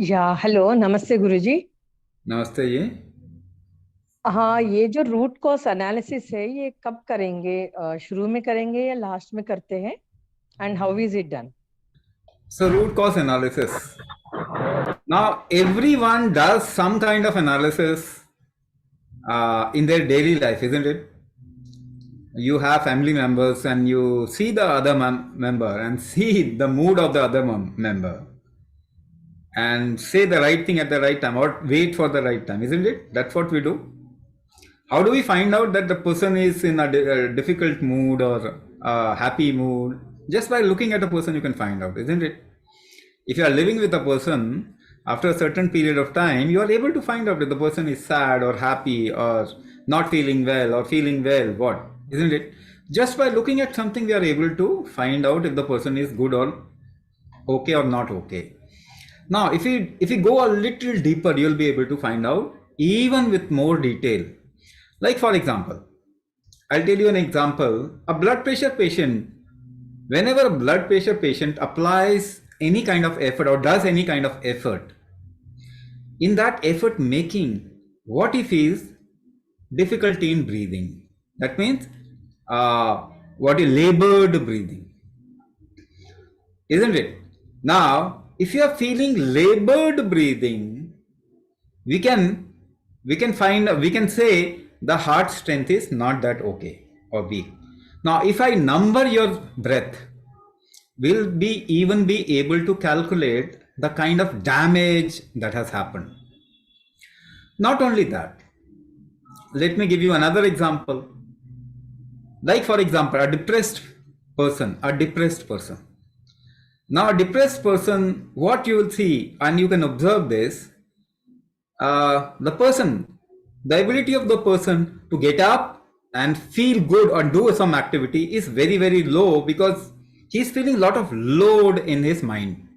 या हेलो, नमस्ते गुरुजी। नमस्ते जी। हाँ, ये जो रूट कॉज एनालिसिस है ये कब करेंगे? शुरू में करेंगे या लास्ट में करते हैं? And how is it done? So, root cause analysis. Now, everyone does some kind of analysis in their daily life, isn't it? You have family members and you see the other member and see the mood of the other member and say the right thing at the right time or wait for the right time, isn't it? That's what we do. How do we find out that the person is in a difficult mood or a happy mood? Just by looking at a person, you can find out, isn't it? If you are living with a person, after a certain period of time, you are able to find out if the person is sad or happy or not feeling well or feeling well. What? Isn't it? Just by looking at something, we are able to find out if the person is good or okay or not okay. Now, if you go a little deeper, you'll be able to find out even with more detail. Like for example, I'll tell you an example. A blood pressure patient, whenever a blood pressure patient applies any kind of effort or does any kind of effort, in that effort making, what he feels? Difficulty in breathing. That means what is labored breathing, isn't it? Now, if you are feeling labored breathing, we can we can say the heart strength is not that okay or weak. Now, if I number your breath, will be even be able to calculate the kind of damage that has happened. Not only that, let me give you another example. Like for example, a depressed person. Now, a depressed person, what you will see, and you can observe this, the person, the ability of the person to get up and feel good or do some activity is very, very low because he's feeling a lot of load in his mind.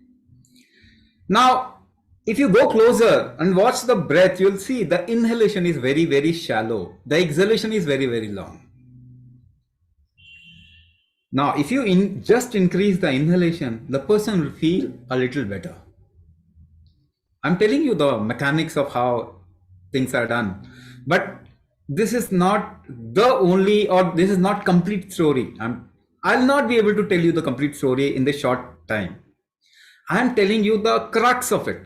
Now, if you go closer and watch the breath, you'll see the inhalation is very, very shallow. The exhalation is very, very long. Now, if you just increase the inhalation, the person will feel a little better. I'm telling you the mechanics of how things are done. But this is not the only, or this is not complete story. I'll not be able to tell you the complete story in this short time. I'm telling you the crux of it.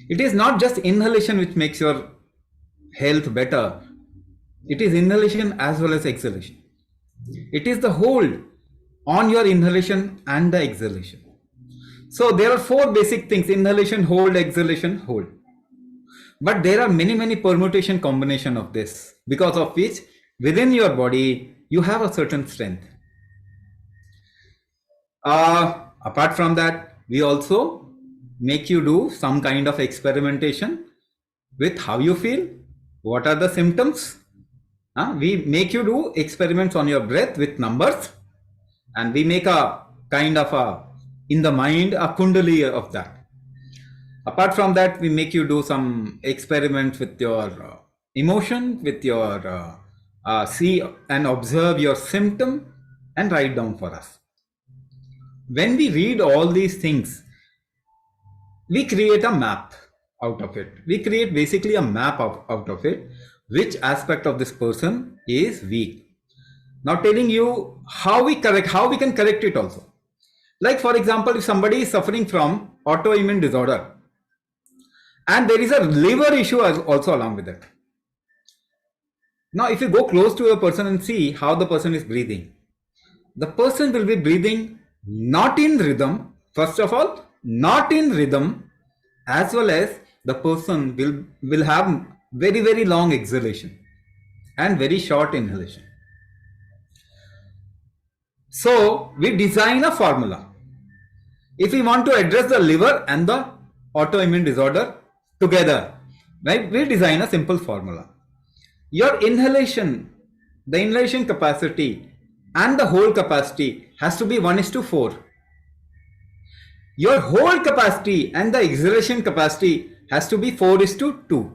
It is not just inhalation which makes your health better. It is inhalation as well as exhalation. It is the hold on your inhalation and the exhalation. So there are four basic things: inhalation, hold, exhalation, hold. But there are many, many permutation combination of this, because of which within your body you have a certain strength. Apart from that, we also make you do some kind of experimentation with how you feel, what are the symptoms. We make you do experiments on your breath with numbers, and we make a kind of a, in the mind, a kundali of that. Apart from that, we make you do some experiments with your emotion, with your see and observe your symptom and write down for us. When we read all these things, we create a map out of it. We create basically a map out of it, which aspect of this person is weak. Now telling you how we can correct it also. Like for example, if somebody is suffering from autoimmune disorder and there is a liver issue also along with it. Now if you go close to a person and see how the person is breathing, the person will be breathing not in rhythm, first of all, not in rhythm, as well as the person will have very, very long exhalation and very short inhalation. So we design a formula. If we want to address the liver and the autoimmune disorder together, right, we design a simple formula. Your inhalation, the inhalation capacity and the whole capacity has to be 1:4. Your whole capacity and the exhalation capacity has to be 4:2.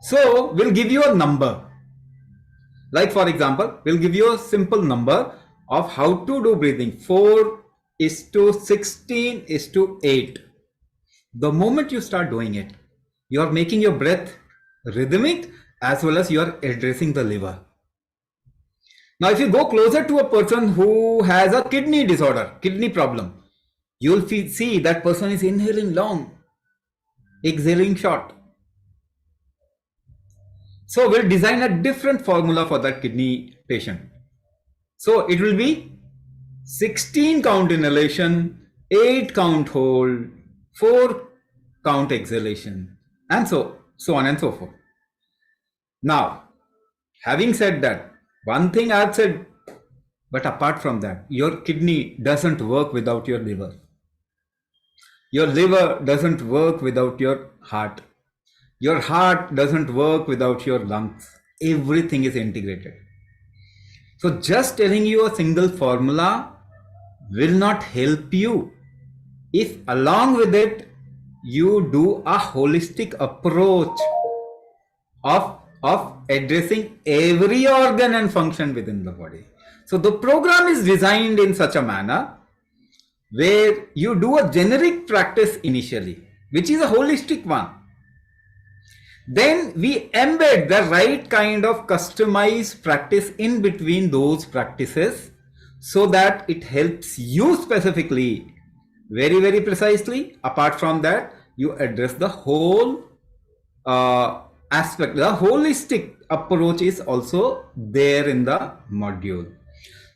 So we'll give you a number. Like for example, we'll give you a simple number of how to do breathing. 4:16:8. The moment you start doing it, you are making your breath rhythmic as well as you are addressing the liver. Now, if you go closer to a person who has a kidney disorder, kidney problem, you will see that person is inhaling long, exhaling short. So we'll design a different formula for that kidney patient. So it will be 16 count inhalation, 8 count hold, 4 count exhalation, and so on and so forth. Now, having said that, one thing I've said, but apart from that, your kidney doesn't work without your liver. Your liver doesn't work without your heart. Your heart doesn't work without your lungs. Everything is integrated. So just telling you a single formula will not help you if along with it you do a holistic approach of addressing every organ and function within the body. So the program is designed in such a manner where you do a generic practice initially, which is a holistic one. Then we embed the right kind of customized practice in between those practices so that it helps you specifically, very, very precisely. Apart from that, you address the whole aspect. The holistic approach is also there in the module.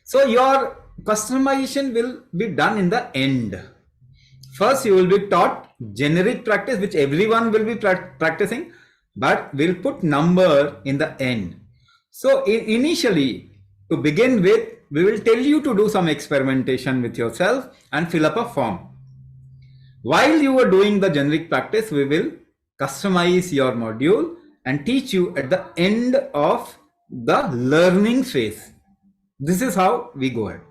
So your customization will be done in the end. First, you will be taught generic practice, which everyone will be practicing, but we'll put number in the end. So initially, to begin with, we will tell you to do some experimentation with yourself and fill up a form. While you are doing the generic practice, we will customize your module and teach you at the end of the learning phase. This is how we go ahead.